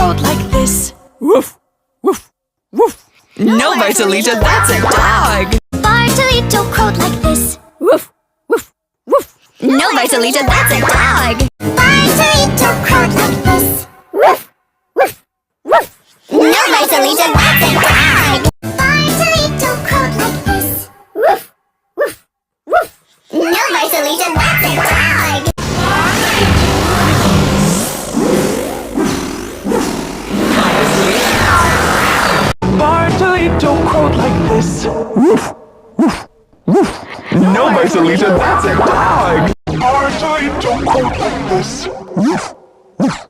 crowed like this. Woof, woof, woof. No, Bartolito, that's a dog. Bartolito crowed like this. Woof, woof, woof. No, Bartolito, that's a dog. Bartolito crowed like this. Woof, woof, woof. No, Bartolito, that's a dog. Bartolito crowed like this. Woof, woof, woof. No, Bartolito, that's a dog. Bartolito crowed like this. Woof, woof, woof. No, Bartolito, that's a dog. Bartolito crowed like this. Woof, woof,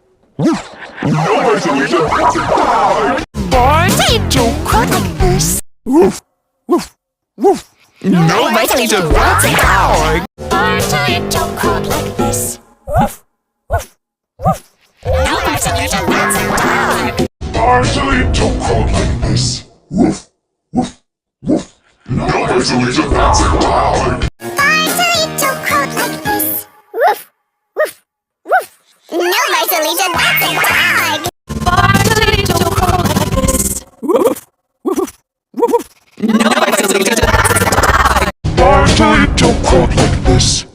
woof. No, Bartolito, that's a dog. Bartolito crowed like this. Woof, woof, woof. No, Bartolito, that's a dog. Bartolito crowed like this. Woof, woof, woof. No, Bartolito, that's a dog. Bartolito crowed like this. Woof, woof, woof. No, Bartolito, that's a dog. Bartolito crowed like this. Woof, woof, woof. No, Bartolito, that's a dog. Bartolito crowed like this. Woof, woof, woof. No, Bartolito, that's a dog. Bartolito crowed like this.